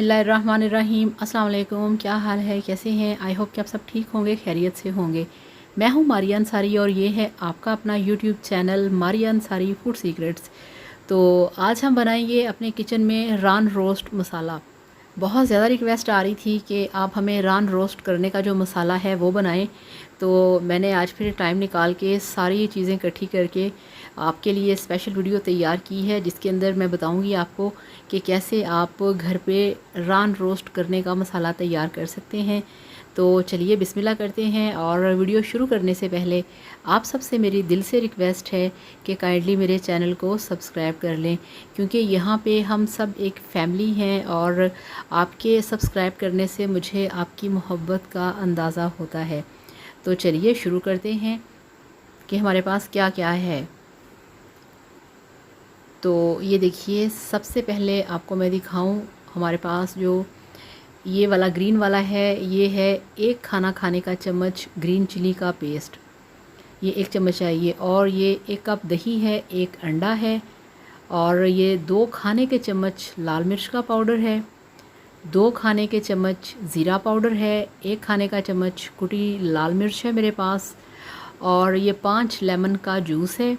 बिस्मिल्लाहिर्रहमानिर्रहीम। अस्सलाम वालेकुम। क्या हाल है, कैसे हैं? आई होप कि आप सब ठीक होंगे, खैरियत से होंगे। मैं हूं मारिया अंसारी और ये है आपका अपना YouTube channel Maria Ansari food secrets. तो आज हम बनाएंगे अपने किचन में रान रोस्ट मसाला। बहुत ज़्यादा रिक्वेस्ट आ रही थी कि आप हमें रान रोस्ट करने का जो मसाला है वो बनाएं। तो मैंने आज फिर टाइम निकाल के सारी चीज़ें इकट्ठी करके आपके लिए स्पेशल वीडियो तैयार की है, जिसके अंदर मैं बताऊंगी आपको कि कैसे आप घर पे रान रोस्ट करने का मसाला तैयार कर सकते हैं। तो चलिए बिस्मिल्लाह करते हैं। और वीडियो शुरू करने से पहले आप सबसे मेरी दिल से रिक्वेस्ट है कि काइंडली मेरे चैनल को सब्सक्राइब कर लें, क्योंकि यहाँ पे हम सब एक फैमिली हैं और आपके सब्सक्राइब करने से मुझे आपकी मोहब्बत का अंदाज़ा होता है। तो चलिए शुरू करते हैं कि हमारे पास क्या क्या है। तो ये देखिए, सबसे पहले आपको मैं दिखाऊं, हमारे पास जो ये वाला ग्रीन वाला है, ये है 1 खाना खाने का चम्मच ग्रीन चिली का पेस्ट, ये 1 चम्मच चाहिए। और ये 1 कप दही है, 1 अंडा है, और ये 2 खाने के चम्मच लाल मिर्च का पाउडर है, 2 खाने के चम्मच ज़ीरा पाउडर है, 1 खाने का चम्मच कुटी लाल मिर्च है मेरे पास, और ये 5 लेमन का जूस है।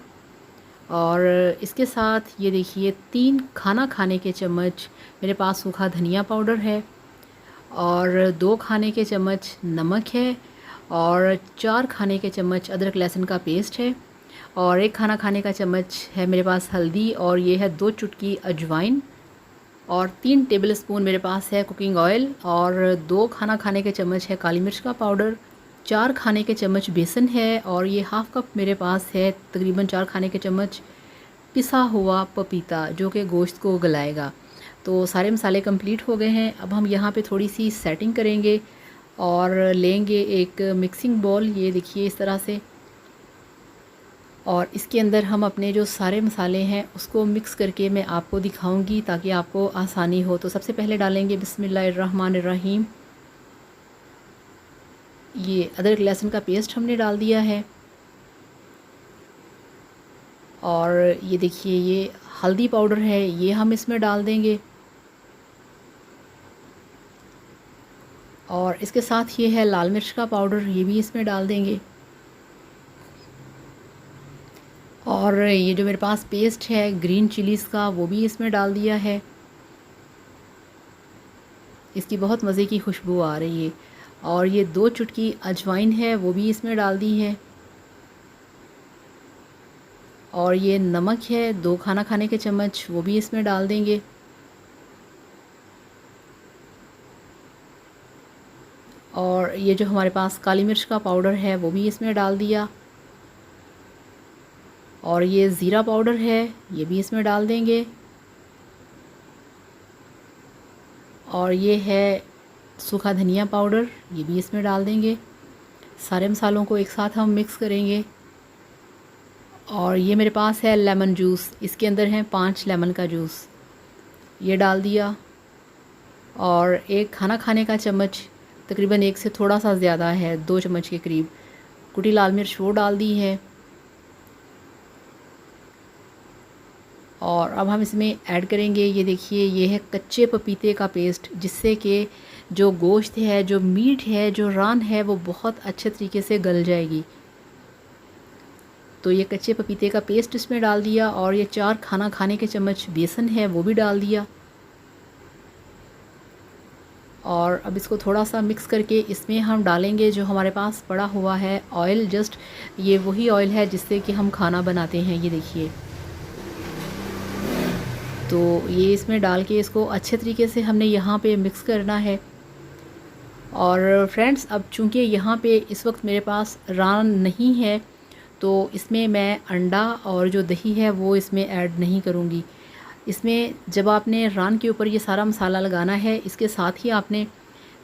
और इसके साथ ये देखिए 3 खाना खाने के चम्मच मेरे पास सूखा धनिया पाउडर है, और 2 खाने के चम्मच नमक है, और 4 खाने के चम्मच अदरक लहसुन का पेस्ट है, और 1 खाना खाने का चम्मच है मेरे पास हल्दी, और ये है 2 चुटकी अजवाइन, और 3 टेबलस्पून मेरे पास है कुकिंग ऑयल, और 2 खाना खाने के चम्मच है काली मिर्च का पाउडर, 4 खाने के चम्मच बेसन है, और ये हाफ़ कप मेरे पास है तकरीबन 4 खाने के चम्मच पिसा हुआ पपीता, जो कि गोश्त को गलाएगा। तो सारे मसाले कंप्लीट हो गए हैं। अब हम यहाँ पे थोड़ी सी सेटिंग करेंगे और लेंगे एक मिक्सिंग बॉल, ये देखिए इस तरह से, और इसके अंदर हम अपने जो सारे मसाले हैं उसको मिक्स करके मैं आपको दिखाऊंगी ताकि आपको आसानी हो। तो सबसे पहले डालेंगे बिस्मिल्लाहिर्रहमानिर्रहीम, ये अदरक लहसुन का पेस्ट हमने डाल दिया है, और ये देखिए ये हल्दी पाउडर है, ये हम इसमें डाल देंगे, और इसके साथ ये है लाल मिर्च का पाउडर, ये भी इसमें डाल देंगे, और ये जो मेरे पास पेस्ट है ग्रीन चिलीज़ का वो भी इसमें डाल दिया है। इसकी बहुत मज़े की खुशबू आ रही है। और ये 2 चुटकी अजवाइन है वो भी इसमें डाल दी है, और ये नमक है 2 खाना खाने के चम्मच, वो भी इसमें डाल देंगे, और ये जो हमारे पास काली मिर्च का पाउडर है वो भी इसमें डाल दिया, और ये ज़ीरा पाउडर है ये भी इसमें डाल देंगे, और ये है सूखा धनिया पाउडर, ये भी इसमें डाल देंगे। सारे मसालों को एक साथ हम मिक्स करेंगे। और ये मेरे पास है लेमन जूस, इसके अंदर है 5 लेमन का जूस, ये डाल दिया, और 1 खाना खाने का चम्मच, तकरीबन 1 से थोड़ा सा ज़्यादा है, 2 चम्मच के करीब कुटी लाल मिर्च वो डाल दी है। और अब हम इसमें ऐड करेंगे, ये देखिए ये है कच्चे पपीते का पेस्ट, जिससे कि जो गोश्त है, जो मीट है, जो रान है, वो बहुत अच्छे तरीके से गल जाएगी। तो ये कच्चे पपीते का पेस्ट इसमें डाल दिया, और ये 4 खाना खाने के चम्मच बेसन है वो भी डाल दिया, और अब इसको थोड़ा सा मिक्स करके इसमें हम डालेंगे जो हमारे पास पड़ा हुआ है ऑयल। जस्ट ये वही ऑयल है जिससे कि हम खाना बनाते हैं, ये देखिए। तो ये इसमें डाल के इसको अच्छे तरीके से हमने यहाँ पे मिक्स करना है। और फ्रेंड्स, अब चूँकि यहाँ पे इस वक्त मेरे पास रान नहीं है, तो इसमें मैं अंडा और जो दही है वो इसमें ऐड नहीं करूँगी। इसमें जब आपने रान के ऊपर ये सारा मसाला लगाना है, इसके साथ ही आपने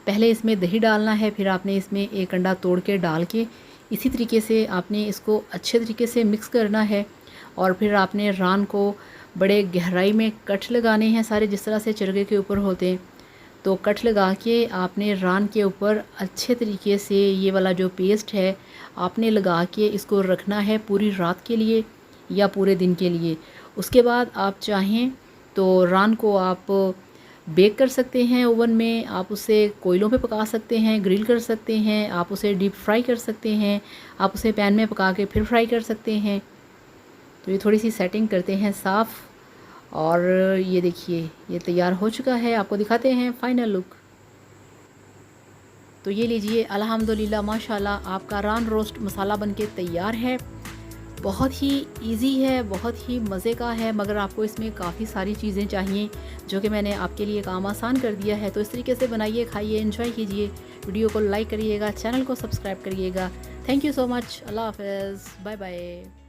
पहले इसमें दही डालना है, फिर आपने इसमें 1 अंडा तोड़ के डाल के इसी तरीके से आपने इसको अच्छे तरीके से मिक्स करना है। और फिर आपने रान को बड़े गहराई में कट लगाने हैं सारे, जिस तरह से चरखे के ऊपर होते हैं। तो कट लगा के आपने रान के ऊपर अच्छे तरीके से ये वाला जो पेस्ट है आपने लगा के इसको रखना है पूरी रात के लिए या पूरे दिन के लिए। उसके बाद आप चाहें तो रान को आप बेक कर सकते हैं ओवन में, आप उसे कोयलों पे पका सकते हैं, ग्रिल कर सकते हैं, आप उसे डीप फ्राई कर सकते हैं, आप उसे पैन में पका के फिर फ्राई कर सकते हैं। तो ये थोड़ी सी सेटिंग करते हैं साफ़, और ये देखिए ये तैयार हो चुका है। आपको दिखाते हैं फाइनल लुक। तो ये लीजिए, अल्हम्दुलिल्लाह माशाल्लाह आपका रान रोस्ट मसाला बनके तैयार है। बहुत ही इजी है, बहुत ही मज़े का है, मगर आपको इसमें काफ़ी सारी चीज़ें चाहिए जो कि मैंने आपके लिए काम आसान कर दिया है। तो इस तरीके से बनाइए, खाइए, एंजॉय कीजिए। वीडियो को लाइक करिएगा, चैनल को सब्सक्राइब करिएगा। Thank you so much. अल्लाह हाफ़िज़, बाय बाय।